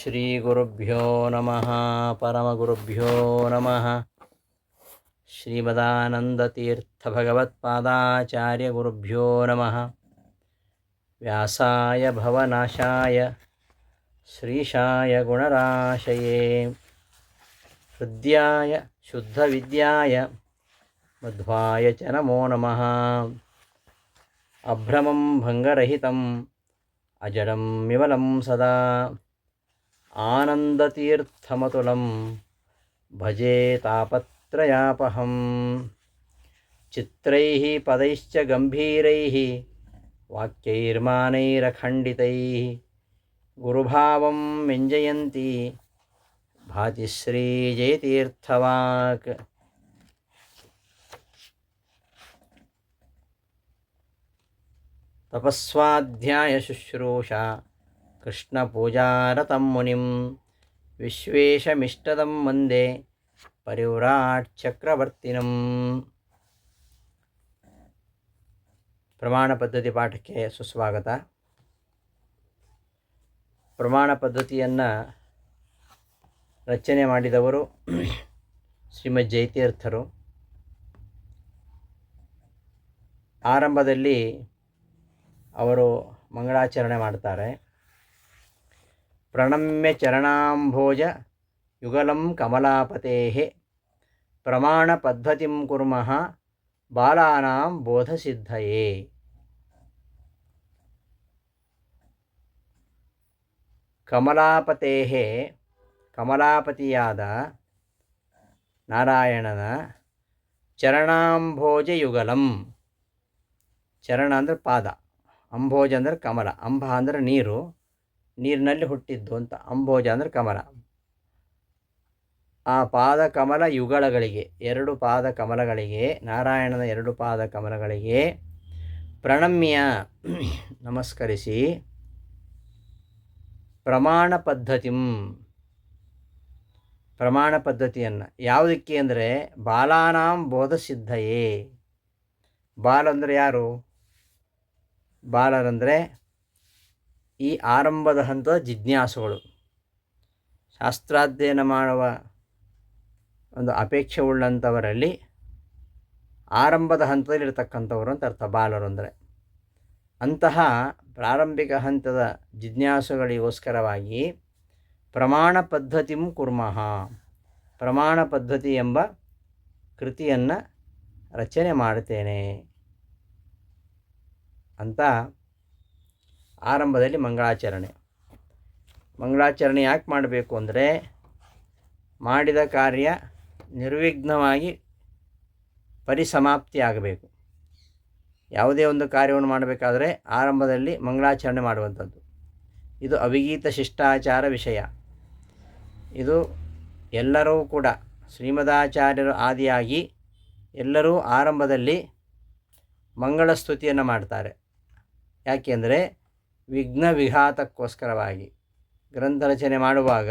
ಶ್ರೀಗುರುಭ್ಯೋ ನಮಃ ಪರಮಗುರುಭ್ಯೋ ನಮಃ. ಶ್ರೀಮದಾನಂದತೀರ್ಥಭಗವತ್ಪಾದಾಚಾರ್ಯಗುರುಭ್ಯೋ ನಮಃ. ವ್ಯಾಸಾಯ ಭವನಾಶಾಯ ಶ್ರೀಶಾಯ ಗುಣರಾಶಯೇ ಹೃದ್ಯಾಯ ಶುದ್ಧವಿದ್ಯಾಯ ಮಧ್ವಾಯ ಚ ನಮೋ ನಮಃ. ಅಭ್ರಮಂ ಭಂಗರಹಿತಂ ಅಜಡಂ ವಿಮಲಂ ಸದಾ ಆನಂದತೀರ್ಥಮತುಲಂ ಭಜೆ ತಾಪತ್ರಯಾಪಹಂ. ಚಿತ್ರೈಃ ಪದೈಶ್ಚ ಗಂಭೀರೈಃ ವಾಕ್ಯೈರ್ಮಾನೈರಖಂಡಿತೈಃ ಗುರುಭಾವಂ ವ್ಯಂಜಯಂತಿ ಭಾತಿ ಶ್ರೀ ಜಯತೀರ್ಥವಾಕ್. ತಪಸ್ವಾಧ್ಯಾಯ ಶುಶ್ರೂಷಾ ಕೃಷ್ಣಪೂಜಾರತಂ ಮುನಿಂ ವಿಶ್ವೇಶಮಿಷ್ಟದಂ ವಂದೇ ಪರಿವ್ರಾಟ್ ಚಕ್ರವರ್ತಿನಂ. ಪ್ರಮಾಣ ಪದ್ಧತಿ ಪಾಠಕ್ಕೆ ಸುಸ್ವಾಗತ. ಪ್ರಮಾಣ ಪದ್ಧತಿಯನ್ನು ರಚನೆ ಮಾಡಿದವರು ಶ್ರೀಮದ್ ಜಯತೀರ್ಥರು. ಆರಂಭದಲ್ಲಿ ಅವರು ಮಂಗಳಾಚರಣೆ ಮಾಡ್ತಾರೆ. ಪ್ರಣಮ್ಯ ಚರಣಾಂಭೋಜ ಯುಗಲಂ ಕಮಲಾಪತೇಃ ಪ್ರಮಾಣ ಪದ್ಧತಿಂ ಕುರ್ಮಃ ಬಾಲಾನಾಂ ಬೋಧಸಿದ್ಧಯೇ. ಕಮಲಾಪತೇಃ ಕಮಲಾಪತಿಯಾದ ನಾರಾಯಣನ ಚರಣಾಂಭೋಜ ಯುಗಲಂ. ಚರಣ ಅಂದರೆ ಪಾದ, ಅಂಭೋಜ ಅಂದರೆ ಕಮಲ, ಅಂಬ ಅಂದರೆ ನೀರು, ನೀರಿನಲ್ಲಿ ಹುಟ್ಟಿದ್ದು ಅಂತ. ಅಂಭೋಜ ಅಂದರೆ ಕಮಲ. ಆ ಪಾದ ಕಮಲ ಯುಗಳಗಳಿಗೆ, ಎರಡು ಪಾದ ಕಮಲಗಳಿಗೆ, ನಾರಾಯಣನ ಎರಡು ಪಾದ ಕಮಲಗಳಿಗೆ ಪ್ರಣಮ್ಯ ನಮಸ್ಕರಿಸಿ, ಪ್ರಮಾಣ ಪದ್ಧತಿಂ ಪ್ರಮಾಣ ಪದ್ಧತಿಯನ್ನು ಯಾವುದಕ್ಕೆ ಅಂದರೆ ಬಾಲಾನಾಂ ಬೋಧಸಿದ್ಧಯೇ. ಬಾಲ ಅಂದರೆ ಯಾರು? ಬಾಲರಂದರೆ ಈ ಆರಂಭದ ಹಂತದ ಜಿಜ್ಞಾಸುಗಳು, ಶಾಸ್ತ್ರಾಧ್ಯಯನ ಮಾಡುವ ಒಂದು ಅಪೇಕ್ಷೆ ಉಳ್ಳಂಥವರಲ್ಲಿ ಆರಂಭದ ಹಂತದಲ್ಲಿರ್ತಕ್ಕಂಥವರು ಅಂತ ಅರ್ಥ ಬಾಲರು ಅಂದರೆ. ಅಂತಹ ಪ್ರಾರಂಭಿಕ ಹಂತದ ಜಿಜ್ಞಾಸುಗಳಿಗೋಸ್ಕರವಾಗಿ ಪ್ರಮಾಣ ಪದ್ಧತಿಂ ಕುರ್ಮಃ, ಪ್ರಮಾಣ ಪದ್ಧತಿ ಎಂಬ ಕೃತಿಯನ್ನು ರಚನೆ ಮಾಡುತ್ತೇನೆ ಅಂತ ಆರಂಭದಲ್ಲಿ ಮಂಗಳಾಚರಣೆ. ಮಂಗಳಾಚರಣೆ ಯಾಕೆ ಮಾಡಬೇಕು ಅಂದರೆ ಮಾಡಿದ ಕಾರ್ಯ ನಿರ್ವಿಘ್ನವಾಗಿ ಪರಿಸಮಾಪ್ತಿ ಆಗಬೇಕು. ಯಾವುದೇ ಒಂದು ಕಾರ್ಯವನ್ನು ಮಾಡಬೇಕಾದರೆ ಆರಂಭದಲ್ಲಿ ಮಂಗಳಾಚರಣೆ ಮಾಡುವಂಥದ್ದು. ಇದು ಅವಿಗೀತ ಶಿಷ್ಟಾಚಾರ ವಿಷಯ. ಇದು ಎಲ್ಲರೂ ಕೂಡ ಶ್ರೀಮದಾಚಾರ್ಯರು ಆದಿಯಾಗಿ ಎಲ್ಲರೂ ಆರಂಭದಲ್ಲಿ ಮಂಗಳ ಸ್ತುತಿಯನ್ನು ಮಾಡ್ತಾರೆ. ಯಾಕೆಂದರೆ ವಿಘ್ನ ವಿಘಾತಕ್ಕೋಸ್ಕರವಾಗಿ. ಗ್ರಂಥ ರಚನೆ ಮಾಡುವಾಗ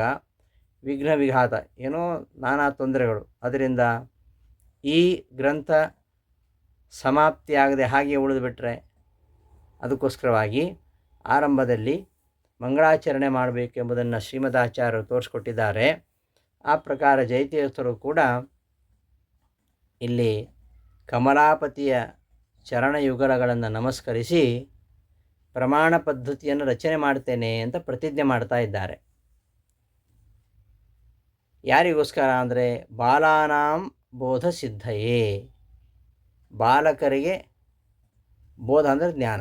ವಿಘ್ನ ವಿಘಾತ, ಏನೋ ನಾನಾ ತೊಂದರೆಗಳು, ಅದರಿಂದ ಈ ಗ್ರಂಥ ಸಮಾಪ್ತಿಯಾಗದೆ ಹಾಗೆ ಉಳಿದುಬಿಟ್ರೆ ಅದಕ್ಕೋಸ್ಕರವಾಗಿ ಆರಂಭದಲ್ಲಿ ಮಂಗಳಾಚರಣೆ ಮಾಡಬೇಕೆಂಬುದನ್ನು ಶ್ರೀಮದಾಚಾರ್ಯರು ತೋರಿಸ್ಕೊಟ್ಟಿದ್ದಾರೆ. ಆ ಪ್ರಕಾರ ಜಯತೀರ್ಥರು ಕೂಡ ಇಲ್ಲಿ ಕಮಲಾಪತಿಯ ಚರಣಯುಗಲಗಳನ್ನು ನಮಸ್ಕರಿಸಿ ಪ್ರಮಾಣ ಪದ್ಧತಿಯನ್ನು ರಚನೆ ಮಾಡ್ತೇನೆ ಅಂತ ಪ್ರತಿಜ್ಞೆ ಮಾಡ್ತಾ ಇದ್ದಾರೆ. ಯಾರಿಗೋಸ್ಕರ ಅಂದರೆ ಬಾಲಾನಾಂ ಬೋಧಸಿದ್ಧಯೇ. ಬಾಲಕರಿಗೆ ಬೋಧ ಅಂದರೆ ಜ್ಞಾನ,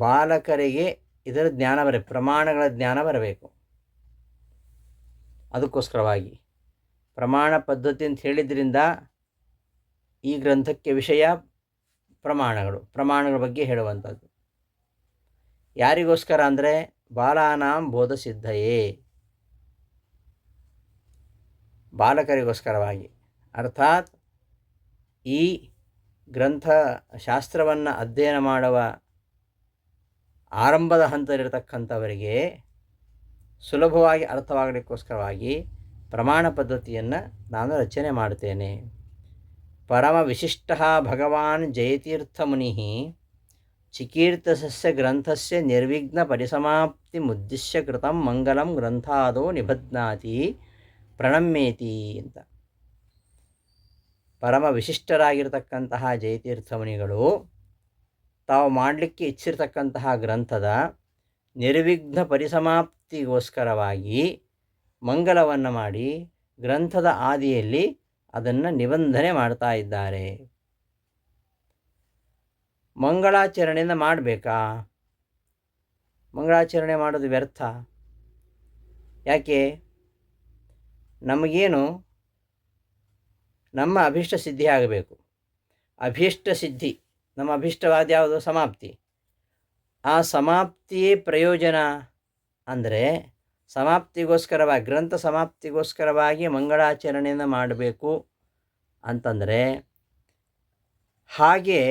ಬಾಲಕರಿಗೆ ಇದರ ಜ್ಞಾನ ಪ್ರಮಾಣಗಳ ಜ್ಞಾನ ಬರಬೇಕು. ಅದಕ್ಕೋಸ್ಕರವಾಗಿ ಪ್ರಮಾಣ ಪದ್ಧತಿ ಅಂತ ಹೇಳಿದ್ರಿಂದ ಈ ಗ್ರಂಥಕ್ಕೆ ವಿಷಯ ಪ್ರಮಾಣಗಳ ಬಗ್ಗೆ ಹೇಳುವಂಥದ್ದು. ಯಾರಿಗೋಸ್ಕರ ಅಂದರೆ ಬಾಲಾನಾಂ ಬೋಧಸಿದ್ಧಯೇ, ಬಾಲಕರಿಗೋಸ್ಕರವಾಗಿ. ಅರ್ಥಾತ್ ಈ ಗ್ರಂಥ ಶಾಸ್ತ್ರವನ್ನು ಅಧ್ಯಯನ ಮಾಡುವ ಆರಂಭದ ಹಂತದಲ್ಲಿರತಕ್ಕಂಥವರಿಗೆ ಸುಲಭವಾಗಿ ಅರ್ಥವಾಗಲಿಕ್ಕೋಸ್ಕರವಾಗಿ ಪ್ರಮಾಣ ಪದ್ಧತಿಯನ್ನು ನಾನು ರಚನೆ ಮಾಡ್ತೇನೆ. ಪರಮ ವಿಶಿಷ್ಟ ಭಗವಾನ್ ಜಯತೀರ್ಥಮುನಿ ಚಿಕೀರ್ತಸಸ್ಯ ಗ್ರಂಥಸ್ಯ ನಿರ್ವಿಘ್ನ ಪರಿಸಮಾಪ್ತಿ ಮುದ್ದಿಶ್ಯ ಕೃತಂ ಮಂಗಲಂ ಗ್ರಂಥಾದೋ ನಿಬಧ್ನಾತಿ ಪ್ರಣಮ್ಯೇತಿ ಅಂತ. ಪರಮ ವಿಶಿಷ್ಟರಾಗಿರ್ತಕ್ಕಂತಹ ಜಯತೀರ್ಥ ಮುನಿಗಳು ತಾವು ಮಾಡಲಿಕ್ಕೆ ಇಚ್ಛಿರ್ತಕ್ಕಂತಹ ಗ್ರಂಥದ ನಿರ್ವಿಘ್ನ ಪರಿಸಮಾಪ್ತಿಗೋಸ್ಕರವಾಗಿ ಮಂಗಲವನ್ನು ಮಾಡಿ ಗ್ರಂಥದ ಆದಿಯಲ್ಲಿ ಅದನ್ನು ನಿಬಂಧನೆ ಮಾಡ್ತಾ ಇದ್ದಾರೆ. ಮಂಗಳಾಚರಣೆಯಿಂದ ಮಾಡಬೇಕಾ? ಮಂಗಳಾಚರಣೆ ಮಾಡೋದು ವ್ಯರ್ಥ. ಯಾಕೆ? ನಮಗೇನು ನಮ್ಮ ಅಭೀಷ್ಟ ಸಿದ್ಧಿ ಆಗಬೇಕು. ಅಭೀಷ್ಟ ಸಿದ್ಧಿ, ನಮ್ಮ ಅಭೀಷ್ಟವಾದ ಯಾವುದು? ಸಮಾಪ್ತಿ. ಆ ಸಮಾಪ್ತಿಯೇ ಪ್ರಯೋಜನ. ಅಂದರೆ ಸಮಾಪ್ತಿಗೋಸ್ಕರವಾಗಿ, ಗ್ರಂಥ ಸಮಾಪ್ತಿಗೋಸ್ಕರವಾಗಿ ಮಂಗಳಾಚರಣೆಯನ್ನು ಮಾಡಬೇಕು ಅಂತಂದರೆ, ಹಾಗೆ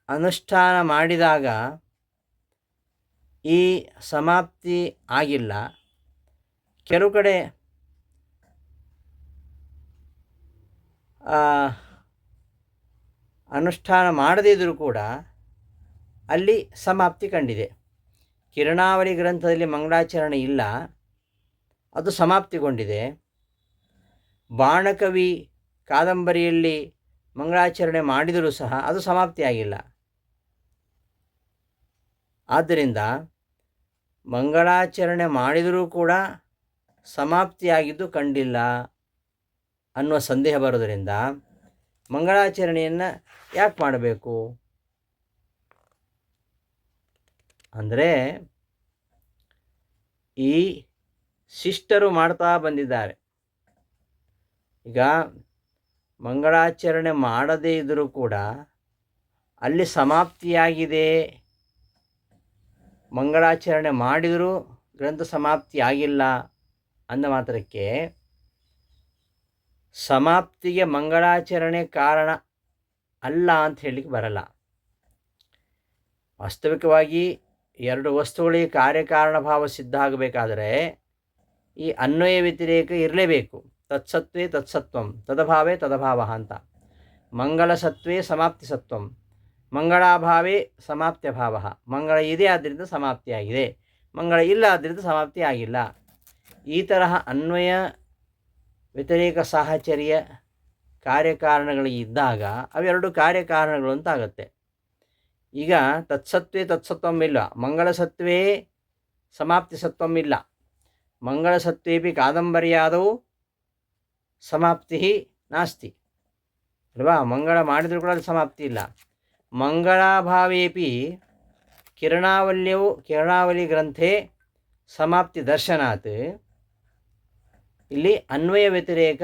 ಅನುಷ್ಠಾನ ಮಾಡಿದಾಗ ಈ ಸಮಾಪ್ತಿ ಆಗಿಲ್ಲ. ಕೆಲವು ಕಡೆ ಅನುಷ್ಠಾನ ಮಾಡದೇ ಇದ್ದರೂ ಕೂಡ ಅಲ್ಲಿ ಸಮಾಪ್ತಿ ಕಂಡಿದೆ. ಕಿರಣಾವಳಿ ಗ್ರಂಥದಲ್ಲಿ ಮಂಗಳಾಚರಣೆ ಇಲ್ಲ, ಅದು ಸಮಾಪ್ತಿಗೊಂಡಿದೆ. ಬಾಣಕವಿ ಕಾದಂಬರಿಯಲ್ಲಿ ಮಂಗಳಾಚರಣೆ ಮಾಡಿದರೂ ಸಹ ಅದು ಸಮಾಪ್ತಿಯಾಗಿಲ್ಲ. ಆದ್ದರಿಂದ ಮಂಗಳಾಚರಣೆ ಮಾಡಿದರೂ ಕೂಡ ಸಮಾಪ್ತಿಯಾಗಿದ್ದು ಕಂಡಿಲ್ಲ ಅನ್ನುವ ಸಂದೇಹ ಬರೋದರಿಂದ ಮಂಗಳಾಚರಣೆಯನ್ನು ಯಾಕೆ ಮಾಡಬೇಕು ಅಂದರೆ, ಈ ಶಿಷ್ಟರು ಮಾಡ್ತಾ ಬಂದಿದ್ದಾರೆ. ಈಗ ಮಂಗಳಾಚರಣೆ ಮಾಡದೇ ಇದ್ದರೂ ಕೂಡ ಅಲ್ಲಿ ಸಮಾಪ್ತಿಯಾಗಿದೆ. ಮಂಗಳಾಚರಣೆ ಮಾಡಿದರೂ ಗ್ರಂಥ ಸಮಾಪ್ತಿ ಆಗಿಲ್ಲ ಅಂದ ಮಾತ್ರಕ್ಕೆ ಸಮಾಪ್ತಿಗೆ ಮಂಗಳಾಚರಣೆ ಕಾರಣ ಅಲ್ಲ ಅಂತ ಹೇಳಲಿಕ್ಕೆ ಬರಲ್ಲ. ವಾಸ್ತವಿಕವಾಗಿ ಎರಡು ವಸ್ತುಗಳಿಗೆ ಕಾರ್ಯಕಾರಣ ಭಾವ ಸಿದ್ಧ ಆಗಬೇಕಾದರೆ ಈ ಅನ್ವಯ ವ್ಯತಿರೇಕ ಇರಲೇಬೇಕು. ತತ್ಸತ್ವೇ ತತ್ಸತ್ವಂ, ತದಭಾವೇ ತದಭಾವ ಅಂತ. ಮಂಗಳ ಸತ್ವೇ ಸಮಾಪ್ತಿ ಸತ್ವಂ, ಮಂಗಳಾಭಾವೇ ಸಮಾಪ್ತ್ಯಭಾವ. ಮಂಗಳ ಇದೆ ಆದ್ದರಿಂದ ಸಮಾಪ್ತಿಯಾಗಿದೆ, ಮಂಗಳ ಇಲ್ಲ ಆದ್ದರಿಂದ ಸಮಾಪ್ತಿ ಆಗಿಲ್ಲ. ಈ ತರಹ ಅನ್ವಯ ವ್ಯತಿರೇಕ ಸಾಹಚರ್ಯ ಕಾರ್ಯಕಾರಣಗಳಿದ್ದಾಗ ಅವೆರಡು ಕಾರ್ಯಕಾರಣಗಳು ಅಂತ ಆಗುತ್ತೆ. ಈಗ ತತ್ಸತ್ವೇ ತತ್ಸತ್ವಂ ಇಲ್ಲ, ಮಂಗಳ ಸತ್ವೇ ಸಮಾಪ್ತಿ ಸತ್ವಂ ಇಲ್ಲ. ಮಂಗಳ ಸತ್ವೇಪಿ ಕಾದಂಬರಿಯಾದವು ಸಮಾಪ್ತಿ ನಾಸ್ತಿ ಅಲ್ವಾ? ಮಂಗಳ ಮಾಡಿದರೂ ಕೂಡ ಅದು ಸಮಾಪ್ತಿ ಇಲ್ಲ. ಮಂಗಳಾಭಾವೇಪಿ ಕಿರಣಾವಳಿ ಗ್ರಂಥೆ ಸಮಾಪ್ತಿ ದರ್ಶನಾತ್. ಇಲ್ಲಿ ಅನ್ವಯ ವ್ಯತಿರೇಕ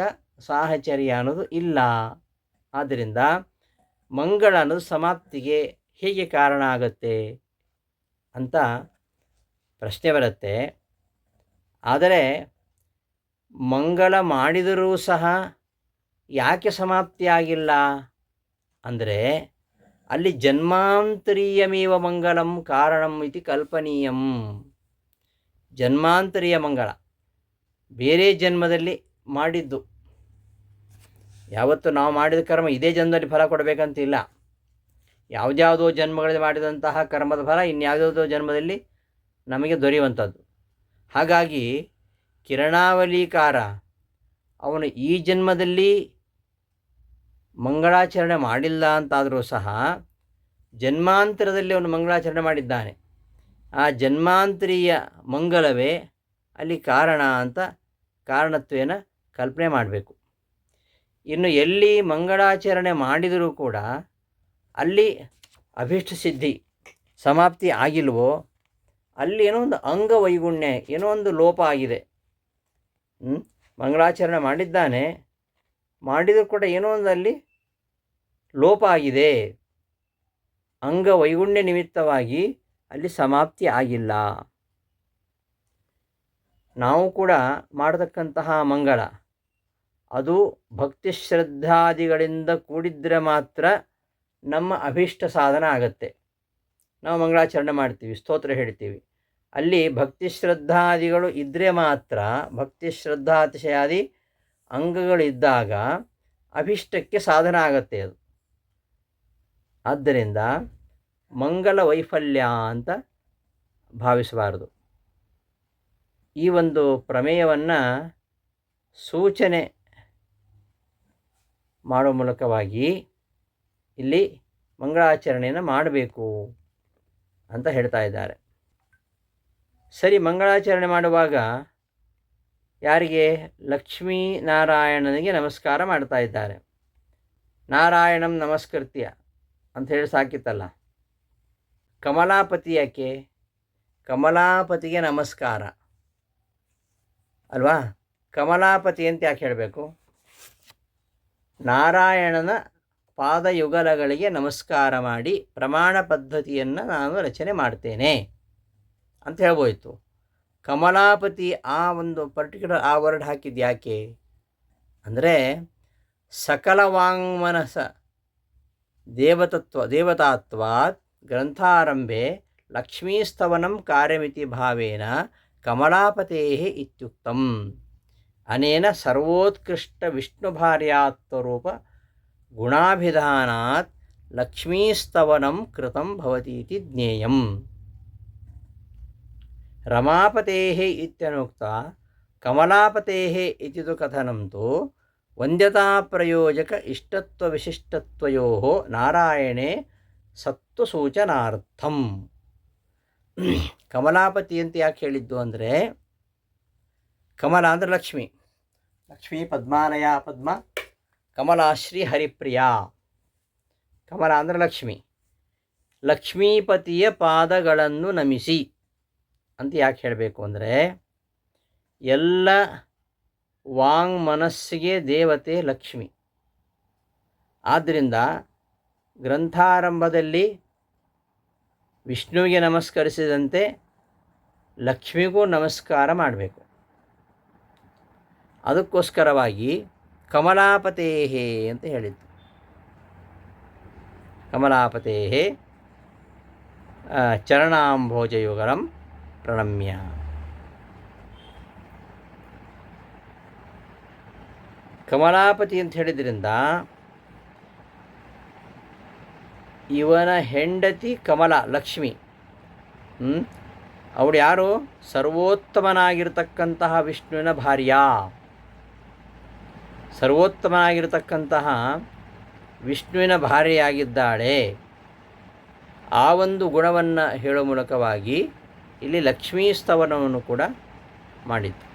ಸಾಹಚರ್ಯ ಅನ್ನೋದು ಇಲ್ಲ. ಆದ್ದರಿಂದ ಮಂಗಳ ಅನ್ನೋದು ಸಮಾಪ್ತಿಗೆ ಹೇಗೆ ಕಾರಣ ಆಗುತ್ತೆ ಅಂತ ಪ್ರಶ್ನೆ ಬರುತ್ತೆ. ಆದರೆ ಮಂಗಳ ಮಾಡಿದರೂ ಸಹ ಯಾಕೆ ಸಮಾಪ್ತಿಯಾಗಿಲ್ಲ ಅಂದರೆ, ಅಲ್ಲಿ ಜನ್ಮಾಂತರೀಯಮೇವ ಮಂಗಲಂ ಕಾರಣಂ ಇತಿ ಕಲ್ಪನೀಯಂ. ಜನ್ಮಾಂತರೀಯ ಮಂಗಳ, ಬೇರೆ ಜನ್ಮದಲ್ಲಿ ಮಾಡಿದ್ದು. ಯಾವತ್ತು ನಾವು ಮಾಡಿದ ಕರ್ಮ ಇದೇ ಜನ್ಮದಲ್ಲಿ ಫಲ ಕೊಡಬೇಕಂತಿಲ್ಲ. ಯಾವುದ್ಯಾವುದೋ ಜನ್ಮಗಳಲ್ಲಿ ಮಾಡಿದಂತಹ ಕರ್ಮದ ಫಲ ಇನ್ಯಾವುದೋ ಜನ್ಮದಲ್ಲಿ ನಮಗೆ ದೊರೆಯುವಂಥದ್ದು. ಹಾಗಾಗಿ ಕಿರಣಾವಳಿಕಾರ ಅವನು ಈ ಜನ್ಮದಲ್ಲಿ ಮಂಗಳಾಚರಣೆ ಮಾಡಿಲ್ಲ ಅಂತಾದರೂ ಸಹ ಜನ್ಮಾಂತರದಲ್ಲಿ ಅವನು ಮಂಗಳಾಚರಣೆ ಮಾಡಿದ್ದಾನೆ. ಆ ಜನ್ಮಾಂತರೀಯ ಮಂಗಲವೇ ಅಲ್ಲಿ ಕಾರಣ ಅಂತ ಕಾರಣತ್ವೇನ ಕಲ್ಪನೆ ಮಾಡಬೇಕು. ಇನ್ನು ಎಲ್ಲಿ ಮಂಗಳಾಚರಣೆ ಮಾಡಿದರೂ ಕೂಡ ಅಲ್ಲಿ ಅಭೀಷ್ಟ ಸಿದ್ಧಿ ಸಮಾಪ್ತಿ ಆಗಿಲ್ವೋ ಅಲ್ಲಿ ಏನೋ ಒಂದು ಅಂಗವೈಗುಣ್ಯ, ಏನೋ ಒಂದು ಲೋಪ ಆಗಿದೆ. ಮಂಗಳಾಚರಣೆ ಮಾಡಿದ್ದಾನೆ, ಮಾಡಿದರೂ ಕೂಡ ಏನೋ ಒಂದು ಅಲ್ಲಿ ಲೋಪ ಆಗಿದೆ. ಅಂಗವೈಗುಣ್ಯ ನಿಮಿತ್ತವಾಗಿ ಅಲ್ಲಿ ಸಮಾಪ್ತಿ ಆಗಿಲ್ಲ. ನಾವು ಕೂಡ ಮಾಡತಕ್ಕಂತಹ ಮಂಗಳ ಅದು ಭಕ್ತಿ ಶ್ರದ್ಧಾದಿಗಳಿಂದ ಕೂಡಿದ್ರೆ ಮಾತ್ರ ನಮ್ಮ ಅಭೀಷ್ಟ ಸಾಧನ ಆಗತ್ತೆ. ನಾವು ಮಂಗಳಾಚರಣೆ ಮಾಡ್ತೀವಿ, ಸ್ತೋತ್ರ ಹೇಳ್ತೀವಿ, ಅಲ್ಲಿ ಭಕ್ತಿ ಶ್ರದ್ಧಾದಿಗಳು ಇದ್ದರೆ ಮಾತ್ರ, ಭಕ್ತಿ ಶ್ರದ್ಧಾತಿಶಯಾದಿ ಅಂಗಗಳಿದ್ದಾಗ ಅಭೀಷ್ಟಕ್ಕೆ ಸಾಧನ ಆಗತ್ತೆ ಅದು. ಆದ್ದರಿಂದ ಮಂಗಲ ವೈಫಲ್ಯ ಅಂತ ಭಾವಿಸಬಾರದು. ಈ ಒಂದು ಪ್ರಮೇಯವನ್ನು ಸೂಚನೆ ಮಾಡುವ ಮೂಲಕವಾಗಿ ಇಲ್ಲಿ ಮಂಗಳಾಚರಣೆಯನ್ನು ಮಾಡಬೇಕು ಅಂತ ಹೇಳ್ತಾ ಇದ್ದಾರೆ. ಸರಿ, ಮಂಗಳಾಚರಣೆ ಮಾಡುವಾಗ ಯಾರಿಗೆ? ಲಕ್ಷ್ಮೀನಾರಾಯಣನಿಗೆ ನಮಸ್ಕಾರ ಮಾಡ್ತಾ ಇದ್ದಾರೆ. ನಾರಾಯಣಂ ನಮಸ್ಕೃತ್ಯ ಅಂತ ಹೇಳಿ ಸಾಕಿತ್ತಲ್ಲ. ಕಮಲಾಪತಿ ಯಾಕೆ? ಕಮಲಾಪತಿಗೆ ನಮಸ್ಕಾರ ಅಲ್ವಾ? ಕಮಲಾಪತಿ ಅಂತ ಯಾಕೆ ಹೇಳಬೇಕು? ನಾರಾಯಣನ ಪಾದಯುಗಲಗಳಿಗೆ ನಮಸ್ಕಾರ ಮಾಡಿ ಪ್ರಮಾಣ ಪದ್ಧತಿಯನ್ನು ನಾನು ರಚನೆ ಮಾಡ್ತೇನೆ ಅಂತ ಹೇಳ್ಬೋಯಿತು. ಕಮಲಾಪತಿ ಆ ಒಂದು ಪರ್ಟಿಕ್ಯುಲರ್ ಆ ವರ್ಡ್ ಹಾಕಿದ್ದು ಯಾಕೆ ಅಂದರೆ, ಸಕಲ ವಾಂಗ್ಮನಸ ದೇವತಾತ್ವಾತ್ ಗ್ರಂಥಾರಂಭೆ ಲಕ್ಷ್ಮೀಸ್ತವನಂ ಕಾರ್ಯಮಿತಿ ಭಾವೇನ ಕಮಲಾಪತೇಃ ಇತ್ಯುಕ್ತಂ. ಅನೇನ ಸರ್ವೋತ್ಕೃಷ್ಟ ವಿಷ್ಣುಭಾರ್ಯಾತ್ವರೂಪ ಗುಣಾಭಿಧಾನಾತ್ ಲಕ್ಷ್ಮೀಸ್ತವನಂ ಕೃತಂ ಭವತೀತಿ ಜ್ಞೇಯಂ. ರಮಾಪತೇಃ ಇತ್ಯನುಕ್ತ ಕಮಲಾಪತೇಃ ಇತಿ ತು ಕಥನಂ ತು ವಂದ್ಯತಾಪ್ರಯೋಜಕ ಇಷ್ಟತ್ವವಿಶಿಷ್ಟತ್ವಯೋಃ ನಾರಾಯಣೇ ಸತ್ವಸೂಚನಾರ್ಥಂ. ಕಮಲಾಪತಿ ಅಂತ ಯಾಕೆ ಹೇಳಿದ್ದು ಅಂದರೆ, ಕಮಲ ಅಂದರೆ ಲಕ್ಷ್ಮಿ. ಲಕ್ಷ್ಮೀ ಪದ್ಮಾಲಯ ಪದ್ಮ ಕಮಲಾಶ್ರೀ ಹರಿಪ್ರಿಯ. ಕಮಲ ಅಂದರೆ ಲಕ್ಷ್ಮಿ. ಲಕ್ಷ್ಮೀಪತಿಯ ಪಾದಗಳನ್ನು ನಮಿಸಿ ಅಂತ ಯಾಕೆ ಹೇಳಬೇಕು ಅಂದರೆ, ಎಲ್ಲ ವಾಂಗ್ ಮನಸ್ಸಿಗೆ ದೇವತೆ ಲಕ್ಷ್ಮಿ. ಆದ್ದರಿಂದ ಗ್ರಂಥಾರಂಭದಲ್ಲಿ ವಿಷ್ಣುವಿಗೆ ನಮಸ್ಕರಿಸಿದಂತೆ ಲಕ್ಷ್ಮಿಗೂ ನಮಸ್ಕಾರ ಮಾಡಬೇಕು. ಅದಕ್ಕೋಸ್ಕರವಾಗಿ ಕಮಲಾಪತೇಃ ಅಂತ ಹೇಳಿದ್ದು. ಕಮಲಾಪತೇಃ ಚರಣಾಂಭೋಜಯುಗಲಂ ಪ್ರಣಮ್ಯ. ಕಮಲಾಪತಿ ಅಂತ ಹೇಳಿದ್ರಿಂದ ಇವನ ಹೆಂಡತಿ ಕಮಲ ಲಕ್ಷ್ಮಿ. ಅವಳು ಯಾರು? ಸರ್ವೋತ್ತಮನಾಗಿರ್ತಕ್ಕಂತಹ ವಿಷ್ಣುವಿನ ಭಾರ್ಯ. ಸರ್ವೋತ್ತಮನಾಗಿರ್ತಕ್ಕಂತಹ ವಿಷ್ಣುವಿನ ಭಾರ್ಯೆಯಾಗಿದ್ದಾಳೆ. ಆ ಒಂದು ಗುಣವನ್ನು ಹೇಳುವ ಮೂಲಕವಾಗಿ ಇಲ್ಲಿ ಲಕ್ಷ್ಮೀ ಸ್ತವನವನ್ನು ಕೂಡ ಮಾಡಿತ್ತು.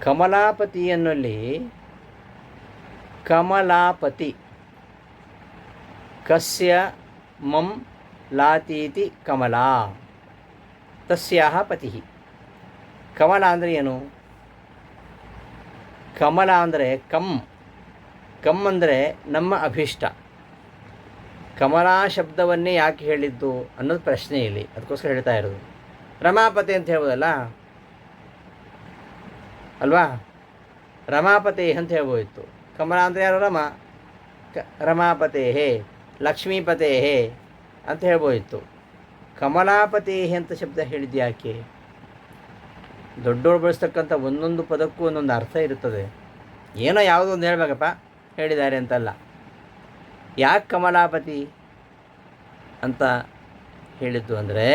ಕಮಲಾಪತಿಯನ್ನಲ್ಲಿ ಕಮಲಾಪತಿ ಕಸ್ಯ ಮಂ ಲಾತೀತಿ ಕಮಲಾ ತಸ್ಯಾಹ ಪತಿ. ಕಮಲ ಅಂದರೆ ಏನು? ಕಮಲ ಅಂದರೆ ಕಮ್ ಅಂದರೆ ನಮ್ಮ ಅಭೀಷ್ಟ. ಕಮಲಾ ಶಬ್ದವನ್ನೇ ಯಾಕೆ ಹೇಳಿದ್ದು ಅನ್ನೋದು ಪ್ರಶ್ನೆ ಇಲ್ಲಿ. ಅದಕ್ಕೋಸ್ಕರ ಹೇಳ್ತಾ ಇರೋದು. ರಮಾಪತಿ ಅಂತ ಹೇಳ್ಬೋದಲ್ಲ ಅಲ್ವಾ? ರಮಾಪತಿ ಅಂತ ಹೇಳ್ಬೋದಿತ್ತು. ಕಮಲ ಅಂದರೆ ಯಾರು? ರಮಾಪತೇ ಲಕ್ಷ್ಮೀಪತೇ ಅಂತ ಹೇಳ್ಬೋದಿತ್ತು. ಕಮಲಾಪತಿ ಅಂತ ಶಬ್ದ ಹೇಳಿದ್ದು ಯಾಕೆ? ದೊಡ್ಡೋರು ಬಳಸ್ತಕ್ಕಂಥ ಒಂದೊಂದು ಪದಕ್ಕೂ ಒಂದೊಂದು ಅರ್ಥ ಇರುತ್ತದೆ. ಏನೋ ಯಾವುದೋ ಒಂದು ಹೇಳಬೇಕಪ್ಪ ಹೇಳಿದ್ದಾರೆ ಅಂತಲ್ಲ. ಯಾಕೆ ಕಮಲಾಪತಿ ಅಂತ ಹೇಳಿದ್ದು ಅಂದರೆ,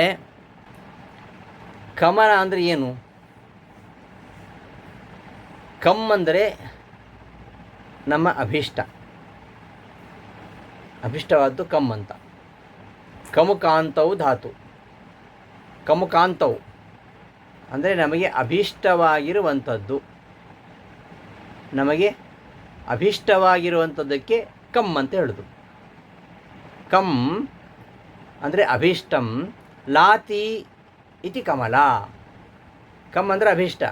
ಕಮಲ ಅಂದರೆ ಏನು? ಕಮ್ ಅಂದರೆ ನಮ್ಮ ಅಭೀಷ್ಟ. ಅಭಿಷ್ಟವಾದ್ದು ಕಮ್ ಅಂತ. ಕಮುಕಾಂತವು ಧಾತು. ಕಮುಕಾಂತವು ಅಂದರೆ ನಮಗೆ ಅಭೀಷ್ಟವಾಗಿರುವಂಥದ್ದು. ನಮಗೆ ಅಭೀಷ್ಟವಾಗಿರುವಂಥದ್ದಕ್ಕೆ ಕಮ್ ಅಂತ ಹೇಳೋದು. ಕಮ್ ಅಂದರೆ ಅಭೀಷ್ಟಂ. ಲಾತಿ ಇತಿ ಕಮಲ. ಕಮ್ ಅಂದರೆ ಅಭೀಷ್ಟ.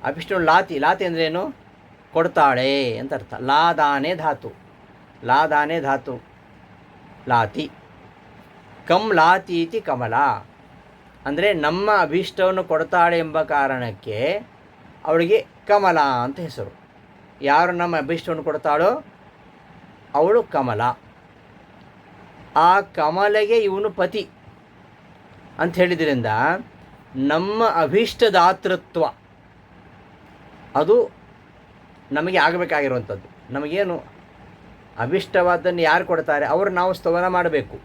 ಅಭೀಷ್ಟ ಲಾತಿ. ಲಾತಿ ಅಂದರೆ ಏನು? ಕೊಡ್ತಾಳೆ ಅಂತ ಅರ್ಥ. ಲಾದಾನೆ ಧಾತು. ಲಾದಾನೆ ಧಾತು ಲಾತಿ. ಕಮ್ ಲಾತಿ ಇತಿ ಕಮಲ ಅಂದರೆ ನಮ್ಮ ಅಭೀಷ್ಟವನ್ನು ಕೊಡ್ತಾಳೆ ಎಂಬ ಕಾರಣಕ್ಕೆ ಅವಳಿಗೆ ಕಮಲ ಅಂತ ಹೆಸರು. ಯಾರು ನಮ್ಮ ಅಭೀಷ್ಟವನ್ನು ಕೊಡ್ತಾಳೋ ಅವಳು ಕಮಲ. ಆ ಕಮಲೆಗೆ ಇವನು ಪತಿ ಅಂತ ಹೇಳಿದ್ರಿಂದ ನಮ್ಮ ಅಭೀಷ್ಟದಾತೃತ್ವ ಅದು ನಮಗೆ ಆಗಬೇಕಾಗಿರುವಂಥದ್ದು. ನಮಗೇನು ಅಭಿಷ್ಟವಾದ್ದನ್ನು ಯಾರು ಕೊಡ್ತಾರೆ ಅವರು ನಾವು ಸ್ತವನ ಮಾಡಬೇಕು.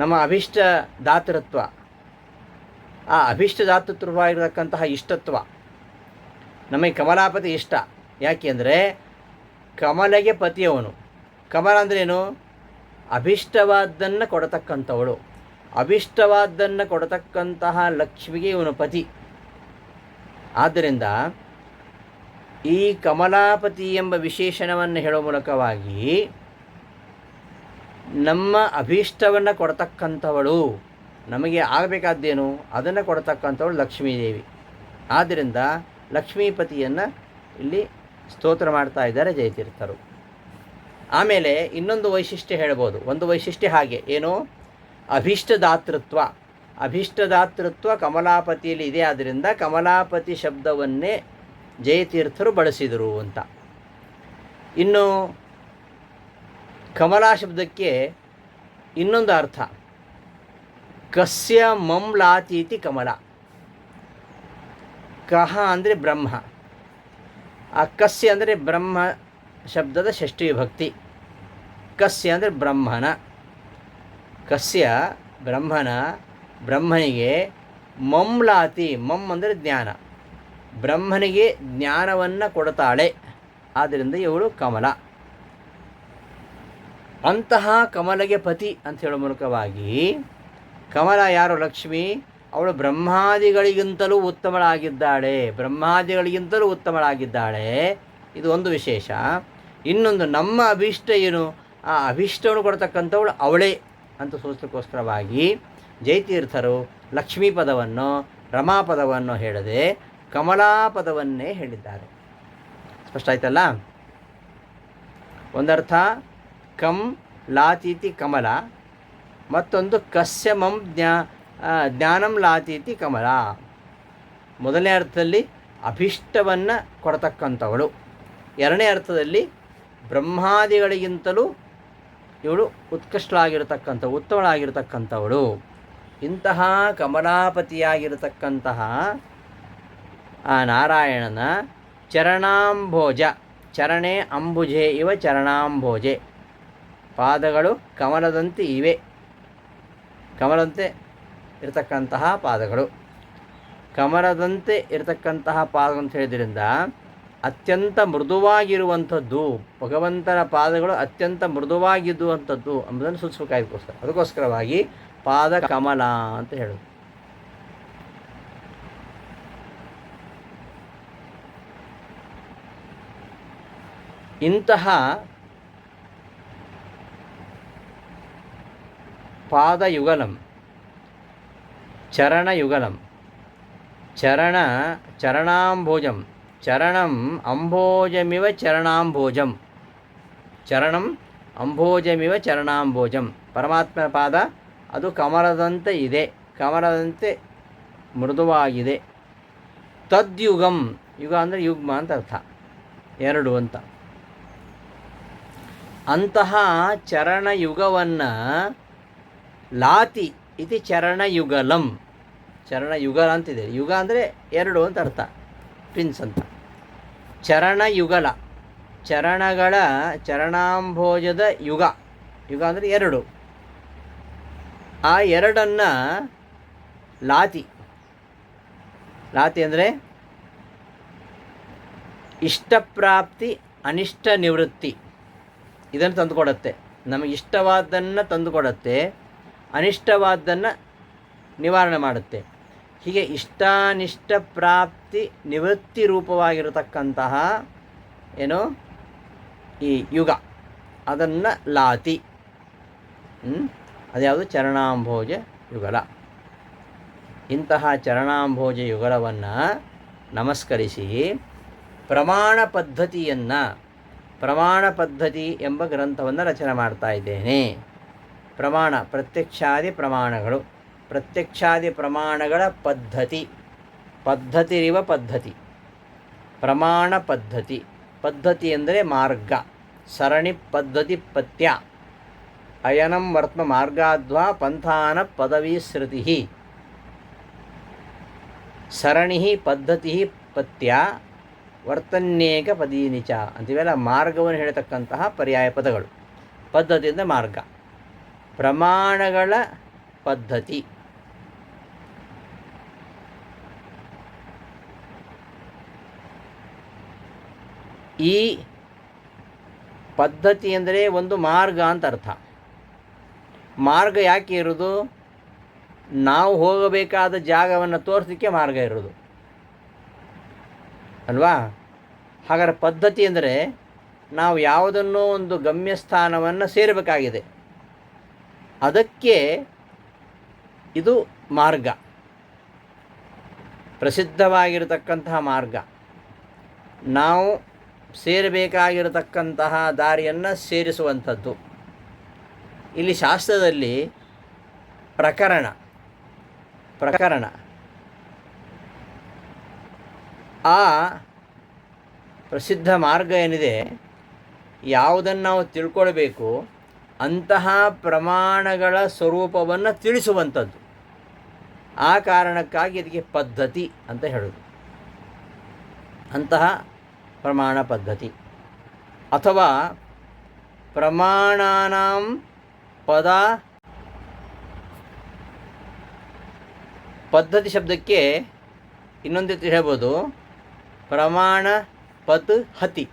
ನಮ್ಮ ಅಭಿಷ್ಟ ದಾತೃತ್ವ, ಆ ಅಭಿಷ್ಟ ದಾತೃತ್ವವಾಗಿರತಕ್ಕಂತಹ ಇಷ್ಟತ್ವ. ನಮಗೆ ಕಮಲಾಪತಿ ಇಷ್ಟ. ಯಾಕೆ ಅಂದರೆ ಕಮಲೆಗೆ ಪತಿಯವನು. ಕಮಲ ಅಂದ್ರೇನು? ಅಭಿಷ್ಟವಾದ್ದನ್ನು ಕೊಡತಕ್ಕಂಥವಳು. ಅಭಿಷ್ಟವಾದ್ದನ್ನು ಕೊಡತಕ್ಕಂತಹ ಲಕ್ಷ್ಮಿಗೆ ಇವನು ಪತಿ. ಆದ್ದರಿಂದ ಈ ಕಮಲಾಪತಿ ಎಂಬ ವಿಶೇಷಣವನ್ನು ಹೇಳುವ ಮೂಲಕವಾಗಿ ನಮ್ಮ ಅಭೀಷ್ಟವನ್ನು ಕೊಡತಕ್ಕಂಥವಳು, ನಮಗೆ ಆಗಬೇಕಾದ್ದೇನು ಅದನ್ನು ಕೊಡತಕ್ಕಂಥವಳು ಲಕ್ಷ್ಮೀದೇವಿ. ಆದ್ದರಿಂದ ಲಕ್ಷ್ಮೀಪತಿಯನ್ನು ಇಲ್ಲಿ ಸ್ತೋತ್ರ ಮಾಡ್ತಾ ಇದ್ದಾರೆ ಜಯತೀರ್ಥರು. ಆಮೇಲೆ ಇನ್ನೊಂದು ವೈಶಿಷ್ಟ್ಯ ಹೇಳ್ಬೋದು. ಒಂದು ವೈಶಿಷ್ಟ್ಯ ಹಾಗೆ ಏನು? ಅಭೀಷ್ಟದಾತೃತ್ವ. ಅಭೀಷ್ಟದಾತೃತ್ವ ಕಮಲಾಪತಿಯಲ್ಲಿ ಇದೆ. ಆದ್ದರಿಂದ ಕಮಲಾಪತಿ ಶಬ್ದವನ್ನೇ ಜಯತೀರ್ಥರು ಬಳಸಿದರು ಅಂತ. ಇನ್ನು ಕಮಲಾ ಶಬ್ದಕ್ಕೆ ಇನ್ನೊಂದು ಅರ್ಥ, ಕಸ್ಯ ಮಮ್ಲಾತೀತಿ ಕಮಲ. ಕಹ ಅಂದರೆ ಬ್ರಹ್ಮ, ಆ ಕಸ್ಯ ಅಂದರೆ ಬ್ರಹ್ಮ ಶಬ್ದದ ಷಷ್ಠಿ ವಿಭಕ್ತಿ. ಕಸ್ಯ ಅಂದರೆ ಬ್ರಹ್ಮನ. ಕಸ್ಯ ಬ್ರಹ್ಮನ, ಬ್ರಹ್ಮನಿಗೆ ಮಮ್ಲಾತಿ, ಮಮ್ ಅಂದರೆ ಜ್ಞಾನ, ಬ್ರಹ್ಮನಿಗೆ ಜ್ಞಾನವನ್ನು ಕೊಡ್ತಾಳೆ. ಆದ್ದರಿಂದ ಇವಳು ಕಮಲ. ಅಂತಹ ಕಮಲಗೆ ಪತಿ ಅಂತ ಹೇಳೋ ಮೂಲಕವಾಗಿ ಕಮಲ ಯಾರು? ಲಕ್ಷ್ಮಿ. ಅವಳು ಬ್ರಹ್ಮಾದಿಗಳಿಗಿಂತಲೂ ಉತ್ತಮಳಾಗಿದ್ದಾಳೆ. ಬ್ರಹ್ಮಾದಿಗಳಿಗಿಂತಲೂ ಉತ್ತಮಳಾಗಿದ್ದಾಳೆ. ಇದು ಒಂದು ವಿಶೇಷ. ಇನ್ನೊಂದು, ನಮ್ಮ ಅಭೀಷ್ಟ ಏನು? ಆ ಅಭೀಷ್ಟವನ್ನು ಕೊಡ್ತಕ್ಕಂಥವಳು ಅವಳೇ ಅಂತ ಸೂಚಿಸೋಕ್ಕೋಸ್ಕರವಾಗಿ ಜಯತೀರ್ಥರು ಲಕ್ಷ್ಮೀ ಪದವನ್ನು, ರಮಾ ಪದವನ್ನು ಹೇಳದೆ ಕಮಲಾ ಪದವನ್ನೇ ಹೇಳಿದ್ದಾರೆ. ಸ್ಪಷ್ಟ ಆಯ್ತಲ್ಲ? ಒಂದರ್ಥ ಕಂ ಲಾತೀತಿ ಕಮಲ, ಮತ್ತೊಂದು ಕಸ್ಯ ಮಂ ಜ್ಞಾನಂ ಲಾತೀತಿ ಕಮಲ. ಮೊದಲನೇ ಅರ್ಥದಲ್ಲಿ ಅಭಿಷ್ಟವನ್ನು ಕೊಡತಕ್ಕಂಥವಳು, ಎರಡನೇ ಅರ್ಥದಲ್ಲಿ ಬ್ರಹ್ಮಾದಿಗಳಿಗಿಂತಲೂ ಇವಳು ಉತ್ತಮಳಾಗಿರತಕ್ಕಂಥವಳು. ಇಂತಹ ಕಮಲಾಪತಿಯಾಗಿರತಕ್ಕಂತಹ ಆ ನಾರಾಯಣನ ಚರಣಾಂಭೋಜ, ಚರಣೆ ಅಂಬುಜೆ ಇವ ಚರಣಾಂಭೋಜೆ, ಪಾದಗಳು ಕಮಲದಂತೆ ಇವೆ, ಕಮಲದಂತೆ ಇರತಕ್ಕಂತಹ ಪಾದಗಳು. ಕಮಲದಂತೆ ಇರತಕ್ಕಂತಹ ಪಾದ ಅಂತ ಹೇಳಿದ್ರಿಂದ ಅತ್ಯಂತ ಮೃದುವಾಗಿರುವಂಥದ್ದು, ಭಗವಂತನ ಪಾದಗಳು ಅತ್ಯಂತ ಮೃದುವಾಗಿದ್ದುವಂಥದ್ದು ಎಂಬುದನ್ನು ಸೂಚಿಸಬೇಕಾಗಿಗೋಸ್ಕರ, ಅದಕ್ಕೋಸ್ಕರವಾಗಿ ಪಾದ ಕಮಲ ಅಂತ ಹೇಳೋದು. ಇಂತಹ ಪಾದಯುಗಲಂ, ಚರಣಯುಗಲಂ, ಚರಣಾಂಭೋಜಂ, ಚರಣಂ ಅಂಭೋಜಮಿವ ಚರಣಾಂಭೋಜಂ, ಚರಣಂ ಅಂಭೋಜಮಿವ ಚರಣಾಂಭೋಜಂ. ಪರಮಾತ್ಮನ ಪಾದ ಅದು ಕಮಲದಂತೆ ಇದೆ, ಕಮಲದಂತೆ ಮೃದುವಾಗಿದೆ. ತದ್ಯುಗಂ, ಯುಗ ಅಂದರೆ ಯುಗ್ಮ ಅಂತ ಅರ್ಥ, ಎರಡು ಅಂತ. ಅಂತಹ ಚರಣಯುಗವನ್ನು ಲಾತಿ ಇತಿ ಚರಣಯುಗಲಂ, ಚರಣಯುಗಲ ಅಂತಿದೆ. ಯುಗ ಅಂದರೆ ಎರಡು ಅಂತ ಅರ್ಥ, ಟ್ವಿನ್ಸ್ ಅಂತ. ಚರಣಯುಗಲ, ಚರಣಗಳ ಚರಣಾಂಭೋಜದ ಯುಗ, ಯುಗ ಅಂದರೆ ಎರಡು. ಆ ಎರಡನ್ನು ಲಾತಿ, ಲಾತಿ ಅಂದರೆ ಇಷ್ಟಪ್ರಾಪ್ತಿ ಅನಿಷ್ಟ ನಿವೃತ್ತಿ, ಇದನ್ನು ತಂದುಕೊಡುತ್ತೆ. ನಮಗೆ ಇಷ್ಟವಾದ್ದನ್ನು ತಂದುಕೊಡುತ್ತೆ, ಅನಿಷ್ಟವಾದ್ದನ್ನು ನಿವಾರಣೆ ಮಾಡುತ್ತೆ. ಹೀಗೆ ಇಷ್ಟಾನಿಷ್ಟ ಪ್ರಾಪ್ತಿ ನಿವೃತ್ತಿ ರೂಪವಾಗಿರತಕ್ಕಂತಹ ಏನು ಈ ಯುಗ, ಅದನ್ನು ಲಾತಿ. ಅದ್ಯಾವುದು? ಚರಣಾಂಭೋಜ ಯುಗಲ. ಇಂತಹ ಚರಣಾಂಭೋಜ ಯುಗಲವನ್ನು ನಮಸ್ಕರಿಸಿ ಪ್ರಮಾಣ ಪದ್ಧತಿಯನ್ನು, ಪ್ರಮಾಣ ಪದ್ಧತಿ ಎಂಬ ಗ್ರಂಥವನ್ನು ರಚನೆ ಮಾಡ್ತಾ ಇದ್ದೇನೆ. ಪ್ರಮಾಣ, ಪ್ರತ್ಯಕ್ಷಾದಿ ಪ್ರಮಾಣಗಳು, ಪ್ರತ್ಯಕ್ಷಾದಿ ಪ್ರಮಾಣಗಳ ಪದ್ಧತಿ, ಪದ್ಧತಿರಿವ ಪದ್ಧತಿ, ಪ್ರಮಾಣ ಪದ್ಧತಿ. ಪದ್ಧತಿ ಎಂದರೆ ಮಾರ್ಗ, ಸರಣಿ ಪದ್ಧತಿ ಪತ್ಯ, ಅಯನಂ ವರ್ತಮ ಮಾರ್ಗಾದ್ವಾ ಪಂಥಾನ ಪದವಿ ಶ್ರುತಿ, ಸರಣಿ ಪದ್ಧತಿ ಪತ್ಯ ವರ್ತನ್ಯೇಕ ಪದೀನಿಚ ಅಂತಿವೆಲ್ಲ ಮಾರ್ಗವನ್ನು ಹೇಳತಕ್ಕಂತಹ ಪರ್ಯಾಯ ಪದಗಳು. ಪದ್ಧತಿಯಿಂದ ಮಾರ್ಗ, ಪ್ರಮಾಣಗಳ ಪದ್ಧತಿ. ಈ ಪದ್ಧತಿ ಅಂದರೆ ಒಂದು ಮಾರ್ಗ ಅಂತ ಅರ್ಥ. ಮಾರ್ಗ ಯಾಕೆ ಇರೋದು? ನಾವು ಹೋಗಬೇಕಾದ ಜಾಗವನ್ನು ತೋರಿಸಲಿಕ್ಕೆ ಮಾರ್ಗ ಇರೋದು ಅಲ್ವಾ? ಹಾಗಾದರೆ ಪದ್ಧತಿ ಅಂದರೆ ನಾವು ಯಾವುದನ್ನೋ ಒಂದು ಗಮ್ಯಸ್ಥಾನವನ್ನು ಸೇರಬೇಕಾಗಿದೆ, ಅದಕ್ಕೆ ಇದು ಮಾರ್ಗ, ಪ್ರಸಿದ್ಧವಾಗಿರತಕ್ಕಂತಹ ಮಾರ್ಗ. ನಾವು ಸೇರಬೇಕಾಗಿರತಕ್ಕಂತಹ ದಾರಿಯನ್ನು ಸೇರಿಸುವಂಥದ್ದು. ಇಲ್ಲಿ ಶಾಸ್ತ್ರದಲ್ಲಿ ಪ್ರಕರಣ ಆ ಪ್ರಸಿದ್ಧ ಮಾರ್ಗ ಏನಿದೆ, ಯಾವುದನ್ನು ನಾವು ತಿಳ್ಕೊಳ್ಬೇಕು ಅಂತಹ ಪ್ರಮಾಣಗಳ ಸ್ವರೂಪವನ್ನು ತಿಳಿಸುವಂಥದ್ದು. ಆ ಕಾರಣಕ್ಕಾಗಿ ಇದಕ್ಕೆ ಪದ್ಧತಿ ಅಂತ ಹೇಳೋದು. ಅಂತಹ ಪ್ರಮಾಣ ಪದ್ಧತಿ ಅಥವಾ ಪ್ರಮಾಣಾನಾಂ ಪದ್ಧತಿ ಶಬ್ದಕ್ಕೆ ಇನ್ನೊಂದು ರೀತಿ ಹೇಳ್ಬೋದು, ಪ್ರಮಾಣ ಪದ್ಧತಿ.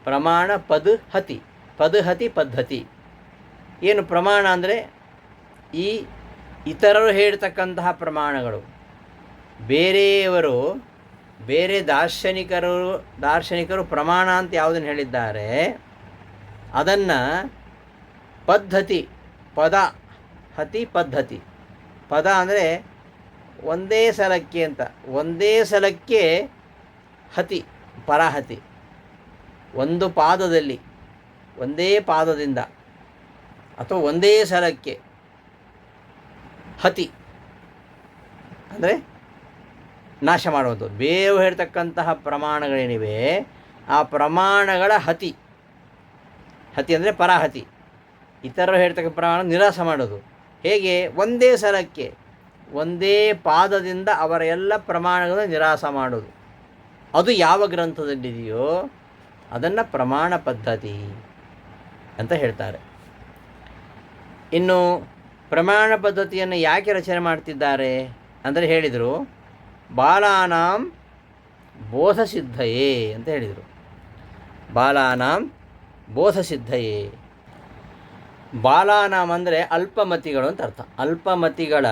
ಪ್ರಮಾಣ ಪದ್ಧತಿ, ಪದ್ಧತಿ. ಏನು ಪ್ರಮಾಣ ಅಂದರೆ ಈ ಇತರರು ಹೇಳ್ತಕ್ಕಂತಹ ಪ್ರಮಾಣಗಳು. ಬೇರೆ ದಾರ್ಶನಿಕರು ಪ್ರಮಾಣ ಅಂತ ಯಾವುದನ್ನು ಹೇಳಿದ್ದಾರೆ ಅದನ್ನು ಪದ್ಧತಿ, ಪದ್ಧತಿ. ಪದ ಅಂದರೆ ಒಂದೇ ಸಲಕ್ಕೆ ಅಂತ, ಒಂದೇ ಸಲಕ್ಕೆ ಹತಿ, ಪರಹತಿ. ಒಂದು ಪಾದದಲ್ಲಿ, ಒಂದೇ ಪಾದದಿಂದ ಅಥವಾ ಒಂದೇ ಸಲಕ್ಕೆ ಹತಿ ಅಂದರೆ ನಾಶ ಮಾಡುವುದು. ಬೇರೆ ಹೇಳ್ತಕ್ಕಂತಹ ಪ್ರಮಾಣಗಳೇನಿವೆ ಆ ಪ್ರಮಾಣಗಳ ಹತಿ ಅಂದರೆ ಪರಾಹತಿ. ಇತರರು ಹೇಳ್ತಕ್ಕಂಥ ಪ್ರಮಾಣ ನಿರಾಸ ಮಾಡೋದು. ಹೇಗೆ? ಒಂದೇ ಸಲಕ್ಕೆ ಒಂದೇ ಪಾದದಿಂದ ಅವರ ಎಲ್ಲ ಪ್ರಮಾಣಗಳನ್ನು ನಿರಾಸ ಮಾಡೋದು. ಅದು ಯಾವ ಗ್ರಂಥದಲ್ಲಿದೆಯೋ ಅದನ್ನು ಪ್ರಮಾಣ ಪದ್ಧತಿ ಅಂತ ಹೇಳ್ತಾರೆ. ಇನ್ನು ಪ್ರಮಾಣ ಪದ್ಧತಿಯನ್ನು ಯಾಕೆ ರಚನೆ ಮಾಡ್ತಿದ್ದಾರೆ ಅಂದರೆ ಹೇಳಿದರು, ಬಾಲಾನಾಂ ಬೋಧಸಿದ್ಧಯೇ ಅಂತ ಹೇಳಿದರು. ಬಾಲಾನಾಂ ಬೋಧಸಿದ್ಧಯೇ. ಬಾಲಾನಾಂ ಅಂದರೆ ಅಲ್ಪಮತಿಗಳು ಅಂತ ಅರ್ಥ. ಅಲ್ಪಮತಿಗಳ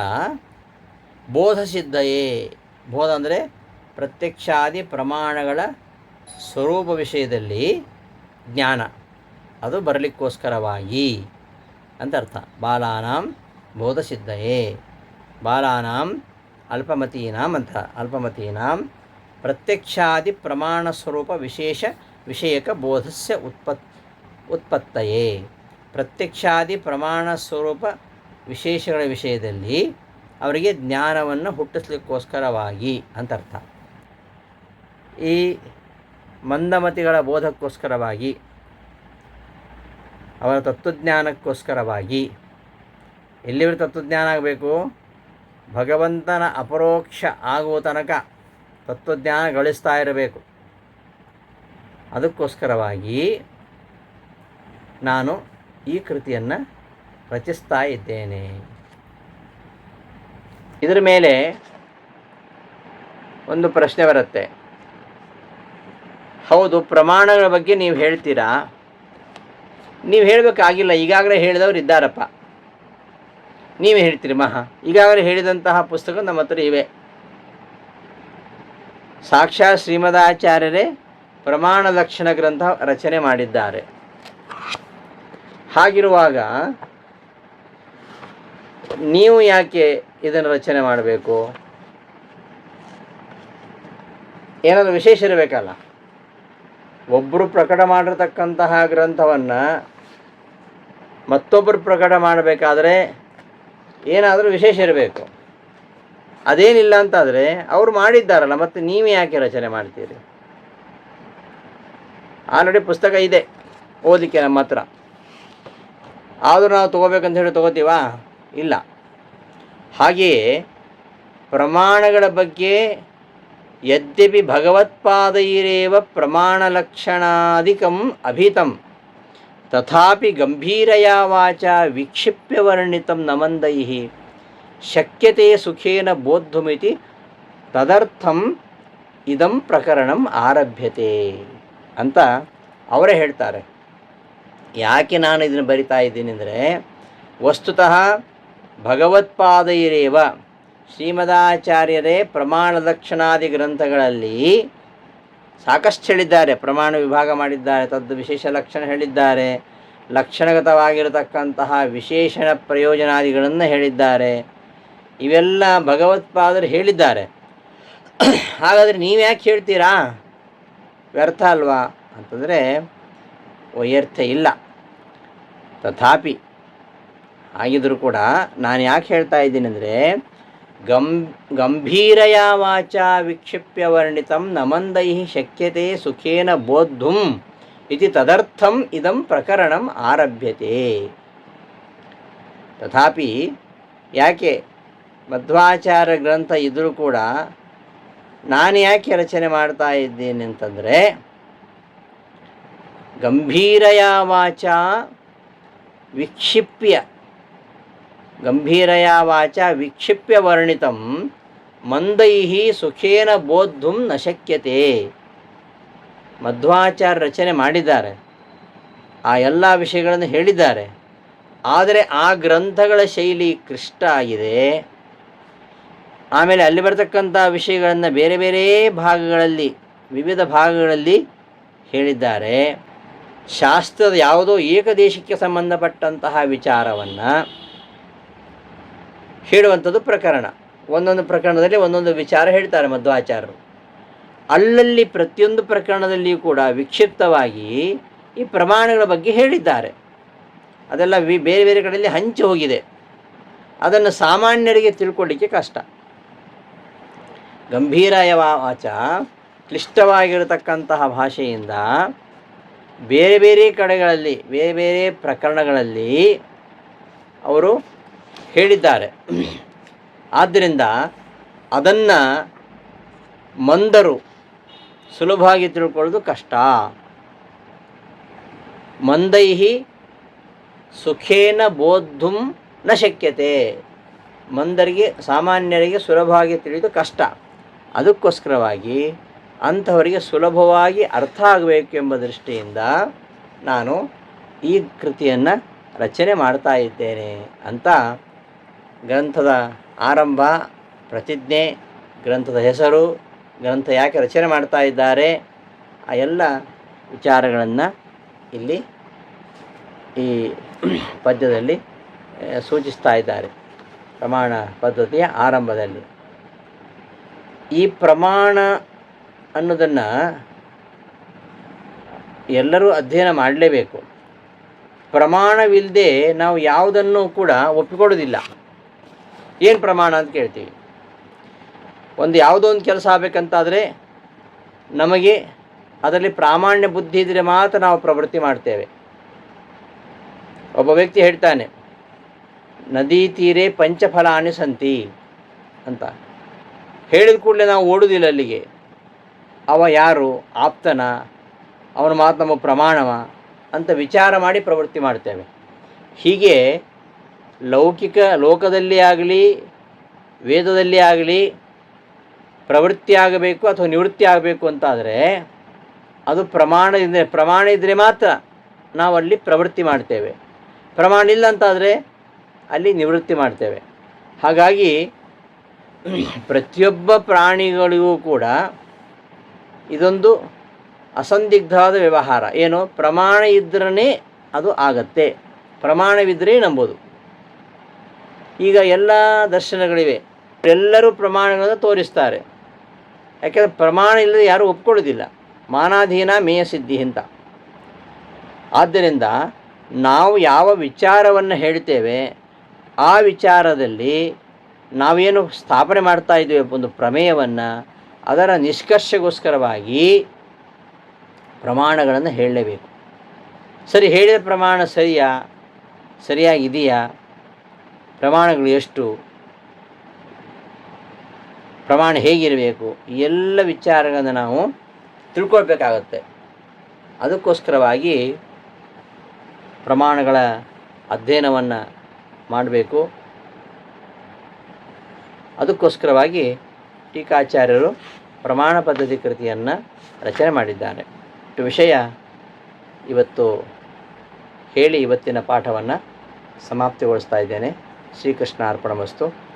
ಬೋಧಸಿದ್ಧಯೇ. ಬೋಧ ಅಂದರೆ ಪ್ರತ್ಯಕ್ಷಾದಿ ಪ್ರಮಾಣಗಳ ಸ್ವರೂಪ ವಿಷಯದಲ್ಲಿ ಜ್ಞಾನ, ಅದು ಬರಲಿಕ್ಕೋಸ್ಕರವಾಗಿ ಅಂತ ಅರ್ಥ. ಬಾಲಾನಾಂ ಬೋಧಸಿದ್ಧಯೇ. ಬಾಲಾನಾಂ ಅಲ್ಪಮತೀನಾಂ ಅಂತ. ಅಲ್ಪಮತೀನಾಂ ಪ್ರತ್ಯಕ್ಷಾದಿ ಪ್ರಮಾಣ ಸ್ವರೂಪ ವಿಷಯಕ ಬೋಧಸ್ಯ ಉತ್ಪತ್ತಯೇ. ಪ್ರತ್ಯಕ್ಷಾದಿ ಪ್ರಮಾಣ ಸ್ವರೂಪ ವಿಶೇಷಗಳ ವಿಷಯದಲ್ಲಿ ಅವರಿಗೆ ಜ್ಞಾನವನ್ನು ಹುಟ್ಟಿಸ್ಲಿಕ್ಕೋಸ್ಕರವಾಗಿ ಅಂತ ಅರ್ಥ. ಈ ಮಂದಮತಿಗಳ ಬೋಧಕ್ಕೋಸ್ಕರವಾಗಿ, ಅವರ ತತ್ವಜ್ಞಾನಕ್ಕೋಸ್ಕರವಾಗಿ. ಎಲ್ಲಿವರೆಗೆ ತತ್ವಜ್ಞಾನ ಆಗಬೇಕು? ಭಗವಂತನ ಅಪರೋಕ್ಷ ಆಗುವ ತನಕ ತತ್ವಜ್ಞಾನ ಗಳಿಸ್ತಾ ಇರಬೇಕು. ಅದಕ್ಕೋಸ್ಕರವಾಗಿ ನಾನು ಈ ಕೃತಿಯನ್ನು ರಚಿಸ್ತಾ ಇದ್ದೇನೆ. ಇದರ ಮೇಲೆ ಒಂದು ಪ್ರಶ್ನೆ ಬರುತ್ತೆ. ಹೌದು, ಪ್ರಮಾಣಗಳ ಬಗ್ಗೆ ನೀವು ಹೇಳ್ತೀರಾ, ನೀವು ಹೇಳಬೇಕಾಗಿಲ್ಲ, ಈಗಾಗಲೇ ಹೇಳಿದವರು ಇದ್ದಾರಪ್ಪ, ನೀವೇ ಹೇಳ್ತೀರಿ. ಈಗಾಗಲೇ ಹೇಳಿದಂತಹ ಪುಸ್ತಕ ನಮ್ಮ ಹತ್ರ ಇವೆ. ಸಾಕ್ಷಾತ್ ಶ್ರೀಮದಾಚಾರ್ಯರೇ ಪ್ರಮಾಣ ಲಕ್ಷಣ ಗ್ರಂಥ ರಚನೆ ಮಾಡಿದ್ದಾರೆ. ಹಾಗಿರುವಾಗ ನೀವು ಯಾಕೆ ಇದನ್ನು ರಚನೆ ಮಾಡಬೇಕು? ಏನಾದರೂ ವಿಶೇಷ ಇರಬೇಕಲ್ಲ. ಒಬ್ಬರು ಪ್ರಕಟ ಮಾಡಿರ್ತಕ್ಕಂತಹ ಗ್ರಂಥವನ್ನು ಮತ್ತೊಬ್ಬರು ಪ್ರಕಟ ಮಾಡಬೇಕಾದ್ರೆ ಏನಾದರೂ ವಿಶೇಷ ಇರಬೇಕು. ಅದೇನಿಲ್ಲ ಅಂತಾದರೆ ಅವರು ಮಾಡಿದ್ದಾರಲ್ಲ, ಮತ್ತು ನೀವು ಯಾಕೆ ರಚನೆ ಮಾಡ್ತೀರಿ? ಆಲ್ರೆಡಿ ಪುಸ್ತಕ ಇದೆ ಓದಲಿಕ್ಕೆ ನಮ್ಮ ಹತ್ರ. ಆದರೂ ನಾವು ತೊಗೋಬೇಕಂತ ಹೇಳಿ ತೊಗೋತೀವಾ? ಇಲ್ಲ. ಹಾಗೆಯೇ ಪ್ರಮಾಣಗಳ ಬಗ್ಗೆ ಯದ್ಯಪಿ ಭಗವತ್ಪಾದೈರೇವ ಪ್ರಮಾಣಲಕ್ಷಣಾಧಿಕಂ ಅಭಿತಂ ತಥಾಪಿ ಗಂಭೀರಯಾ ವಾಚಾ ವಿಕ್ಷಿಪ್ಯ ವರ್ಣಿತಂ ನಮಂದೈಃ ಶಕ್ಯತೆ ಸುಖೇನ ಬೋದ್ಧುಮಿತಿ ತದರ್ಥಂ ಇದಂ ಪ್ರಕರಣಂ ಆರಭ್ಯತೆ ಅಂತ ಅವರೇ ಹೇಳ್ತಾರೆ. ಯಾಕೆ ನಾನು ಇದನ್ನು ಬರಿತಾ ಇದ್ದೀನಿ ಅಂದರೆ, ವಸ್ತುತಃ ಭಗವತ್ಪಾದೈರೇವ ಶ್ರೀಮದಾಚಾರ್ಯರೇ ಪ್ರಮಾಣ ಲಕ್ಷಣಾದಿ ಗ್ರಂಥಗಳಲ್ಲಿ ಸಾಕಷ್ಟು ಹೇಳಿದ್ದಾರೆ. ಪ್ರಮಾಣ ವಿಭಾಗ ಮಾಡಿದ್ದಾರೆ, ತದ್ದು ವಿಶೇಷ ಲಕ್ಷಣ ಹೇಳಿದ್ದಾರೆ, ಲಕ್ಷಣಗತವಾಗಿರತಕ್ಕಂತಹ ವಿಶೇಷಣ ಪ್ರಯೋಜನಾದಿಗಳನ್ನು ಹೇಳಿದ್ದಾರೆ. ಇವೆಲ್ಲ ಭಗವತ್ಪಾದರು ಹೇಳಿದ್ದಾರೆ. ಹಾಗಾದರೆ ನೀವು ಯಾಕೆ ಹೇಳ್ತೀರಾ? ವ್ಯರ್ಥ ಅಲ್ವಾ ಅಂತಂದರೆ ವ್ಯರ್ಥ ಇಲ್ಲ. ತಥಾಪಿ ಆಗಿದ್ದರೂ ಕೂಡ ನಾನು ಯಾಕೆ ಹೇಳ್ತಾ ಇದ್ದೀನಿ ಅಂದರೆ, ಗಂಭೀರಯ ವಾಚಾ ವಿಕ್ಷಿಪ್ಯ ವರ್ಣಿತಂ ನಮಂದೈ ಶಕ್ಯತೆ ಸುಖೇನ ಬೋದ್ಧುಂ ಇತಿ ತದರ್ಥಂ ಇದಂ ಪ್ರಕರಣಂ ಆರಭ್ಯತೆ. ತಥಾಪಿ ಯಾಕೆ ಮಧ್ವಾಚಾರ್ಯ ಗ್ರಂಥ ಇದ್ದರೂ ಕೂಡ ನಾನು ಯಾಕೆ ರಚನೆ ಮಾಡ್ತಾ ಇದ್ದೀನಿ ಅಂತಂದರೆ, ಗಂಭೀರಯ ವಾಚಾ ವಿಕ್ಷಿಪ್ಯ ಗಂಭೀರಯ ವಾಚಾ ವಿಕ್ಷಿಪ್ಯ ವರ್ಣಿತಂ ಮಂದೈ ಸುಖೇನ ಬೋದ್ಧುಂ ನ ಶಕ್ಯತೆ. ಮಧ್ವಾಚಾರ್ಯ ರಚನೆ ಮಾಡಿದ್ದಾರೆ, ಆ ಎಲ್ಲ ವಿಷಯಗಳನ್ನು ಹೇಳಿದ್ದಾರೆ. ಆದರೆ ಆ ಗ್ರಂಥಗಳ ಶೈಲಿ ಕ್ಲಿಷ್ಟ ಆಗಿದೆ. ಆಮೇಲೆ ಅಲ್ಲಿ ಬರ್ತಕ್ಕಂಥ ವಿಷಯಗಳನ್ನು ಬೇರೆ ಬೇರೆ ಭಾಗಗಳಲ್ಲಿ, ವಿವಿಧ ಭಾಗಗಳಲ್ಲಿ ಹೇಳಿದ್ದಾರೆ. ಶಾಸ್ತ್ರದ ಯಾವುದೋ ಏಕದೇಶಕ್ಕೆ ಸಂಬಂಧಪಟ್ಟಂತಹ ವಿಚಾರವನ್ನು ಹೇಳುವಂಥದ್ದು ಪ್ರಕರಣ. ಒಂದೊಂದು ಪ್ರಕರಣದಲ್ಲಿ ಒಂದೊಂದು ವಿಚಾರ ಹೇಳ್ತಾರೆ ಮಧ್ವಾಚಾರ್ಯರು. ಅಲ್ಲಲ್ಲಿ ಪ್ರತಿಯೊಂದು ಪ್ರಕರಣದಲ್ಲಿಯೂ ಕೂಡ ವಿಕ್ಷಿಪ್ತವಾಗಿ ಈ ಪ್ರಮಾಣಗಳ ಬಗ್ಗೆ ಹೇಳಿದ್ದಾರೆ. ಅದೆಲ್ಲ ಬೇರೆ ಬೇರೆ ಕಡೆಯಲ್ಲಿ ಹಂಚಿ ಹೋಗಿದೆ. ಅದನ್ನು ಸಾಮಾನ್ಯರಿಗೆ ತಿಳ್ಕೊಳ್ಳಿಕ್ಕೆ ಕಷ್ಟ. ಗಂಭೀರಯ ವಾಚ ಕ್ಲಿಷ್ಟವಾಗಿರತಕ್ಕಂತಹ ಭಾಷೆಯಿಂದ ಬೇರೆ ಬೇರೆ ಕಡೆಗಳಲ್ಲಿ, ಬೇರೆ ಬೇರೆ ಪ್ರಕರಣಗಳಲ್ಲಿ ಅವರು ಹೇಳಿದ್ದಾರೆ. ಆದ್ದರಿಂದ ಅದನ್ನು ಮಂದರು ಸುಲಭವಾಗಿ ತಿಳ್ಕೊಳ್ಳೋದು ಕಷ್ಟ. ಮಂದೈ ಸುಖೇನ ಬೋದ್ಧುಂ ನ ಶಕ್ಯತೆ. ಮಂದರಿಗೆ, ಸಾಮಾನ್ಯರಿಗೆ ಸುಲಭವಾಗಿ ತಿಳಿದು ಕಷ್ಟ. ಅದಕ್ಕೋಸ್ಕರವಾಗಿ ಅಂಥವರಿಗೆ ಸುಲಭವಾಗಿ ಅರ್ಥ ಆಗಬೇಕು ಎಂಬ ದೃಷ್ಟಿಯಿಂದ ನಾನು ಈ ಕೃತಿಯನ್ನು ರಚನೆ ಮಾಡ್ತಾ ಇದ್ದೇನೆ ಅಂತ ಗ್ರಂಥದ ಆರಂಭ, ಪ್ರತಿಜ್ಞೆ, ಗ್ರಂಥದ ಹೆಸರು, ಗ್ರಂಥ ಯಾಕೆ ರಚನೆ ಮಾಡ್ತಾ ಇದ್ದಾರೆ, ಆ ಎಲ್ಲ ವಿಚಾರಗಳನ್ನು ಇಲ್ಲಿ ಈ ಪದ್ಯದಲ್ಲಿ ಸೂಚಿಸ್ತಾ ಇದ್ದಾರೆ. ಪ್ರಮಾಣ ಪದ್ಧತಿಯ ಆರಂಭದಲ್ಲಿ ಈ ಪ್ರಮಾಣ ಅನ್ನೋದನ್ನು ಎಲ್ಲರೂ ಅಧ್ಯಯನ ಮಾಡಲೇಬೇಕು. ಪ್ರಮಾಣವಿಲ್ಲದೆ ನಾವು ಯಾವುದನ್ನು ಕೂಡ ಒಪ್ಪಿಕೊಡೋದಿಲ್ಲ. ಏನು ಪ್ರಮಾಣ ಅಂತ ಕೇಳ್ತೀವಿ. ಯಾವುದೋ ಒಂದು ಕೆಲಸ ಆಗಬೇಕಂತಾದರೆ ನಮಗೆ ಅದರಲ್ಲಿ ಪ್ರಾಮಾಣ್ಯ ಬುದ್ಧಿ ಇದ್ದರೆ ಮಾತ್ರ ನಾವು ಪ್ರವೃತ್ತಿ ಮಾಡ್ತೇವೆ. ಒಬ್ಬ ವ್ಯಕ್ತಿ ಹೇಳ್ತಾನೆ, ನದಿ ತೀರೆ ಪಂಚಫಲಾನಿ ಸಂತಿ ಅಂತ. ಹೇಳಿದ ಕೂಡಲೇ ನಾವು ಓಡುವುದಿಲ್ಲ ಅಲ್ಲಿಗೆ. ಅವ ಯಾರು, ಆಪ್ತನ, ಅವನ ಮಾತು ನಮ್ಮ ಪ್ರಮಾಣವ ಅಂತ ವಿಚಾರ ಮಾಡಿ ಪ್ರವೃತ್ತಿ ಮಾಡ್ತೇವೆ. ಹೀಗೆ ಲೋಕದಲ್ಲಿ ಆಗಲಿ ವೇದದಲ್ಲಿ ಆಗಲಿ ಪ್ರವೃತ್ತಿ ಆಗಬೇಕು ಅಥವಾ ನಿವೃತ್ತಿ ಆಗಬೇಕು ಅಂತಾದರೆ ಅದು ಪ್ರಮಾಣ ಇದ್ದರೆ ಮಾತ್ರ ನಾವು ಅಲ್ಲಿ ಪ್ರವೃತ್ತಿ ಮಾಡ್ತೇವೆ. ಪ್ರಮಾಣ ಇಲ್ಲ ಅಂತಾದರೆ ಅಲ್ಲಿ ನಿವೃತ್ತಿ ಮಾಡ್ತೇವೆ. ಹಾಗಾಗಿ ಪ್ರತಿಯೊಬ್ಬ ಪ್ರಾಣಿಗಳಿಗೂ ಕೂಡ ಇದೊಂದು ಅಸಂದಿಗ್ಧವಾದ ವ್ಯವಹಾರ. ಏನು, ಪ್ರಮಾಣ ಇದ್ರೇ ಅದು ಆಗತ್ತೆ, ಪ್ರಮಾಣವಿದ್ದರೆ ನಂಬೋದು. ಈಗ ಎಲ್ಲ ದರ್ಶನಗಳಿವೆ, ಎಲ್ಲರೂ ಪ್ರಮಾಣಗಳನ್ನು ತೋರಿಸ್ತಾರೆ. ಯಾಕೆಂದರೆ ಪ್ರಮಾಣ ಇಲ್ಲದೆ ಯಾರೂ ಒಪ್ಕೊಳ್ಳೋದಿಲ್ಲ. ಮಾನಾಧೀನ ಮೇಯ ಸಿದ್ಧಿ ಅಂತ. ಆದ್ದರಿಂದ ನಾವು ಯಾವ ವಿಚಾರವನ್ನು ಹೇಳ್ತೇವೆ ಆ ವಿಚಾರದಲ್ಲಿ ನಾವೇನು ಸ್ಥಾಪನೆ ಮಾಡ್ತಾ ಇದ್ದೇವೆ ಒಂದು ಪ್ರಮೇಯವನ್ನು, ಅದರ ನಿಷ್ಕರ್ಷೆಗೋಸ್ಕರವಾಗಿ ಪ್ರಮಾಣಗಳನ್ನು ಹೇಳಲೇಬೇಕು. ಸರಿ, ಹೇಳಿದ ಪ್ರಮಾಣ ಸರಿಯಾಗಿದೆಯಾ, ಪ್ರಮಾಣಗಳು ಎಷ್ಟು, ಪ್ರಮಾಣ ಹೇಗಿರಬೇಕು, ಈ ಎಲ್ಲ ವಿಚಾರಗಳನ್ನು ನಾವು ತಿಳ್ಕೊಳ್ಬೇಕಾಗತ್ತೆ. ಅದಕ್ಕೋಸ್ಕರವಾಗಿ ಪ್ರಮಾಣಗಳ ಅಧ್ಯಯನವನ್ನು ಮಾಡಬೇಕು. ಅದಕ್ಕೋಸ್ಕರವಾಗಿ ಟೀಕಾಚಾರ್ಯರು ಪ್ರಮಾಣ ಪದ್ಧತಿ ಕೃತಿಯನ್ನು ರಚನೆ ಮಾಡಿದ್ದಾರೆ. ಇಷ್ಟು ವಿಷಯ ಇವತ್ತು ಹೇಳಿ ಇವತ್ತಿನ ಪಾಠವನ್ನು ಸಮಾಪ್ತಿಗೊಳಿಸ್ತಾ ಇದ್ದೇನೆ. ಶ್ರೀಕೃಷ್ಣ ಅರ್ಪಣಮಸ್ತು.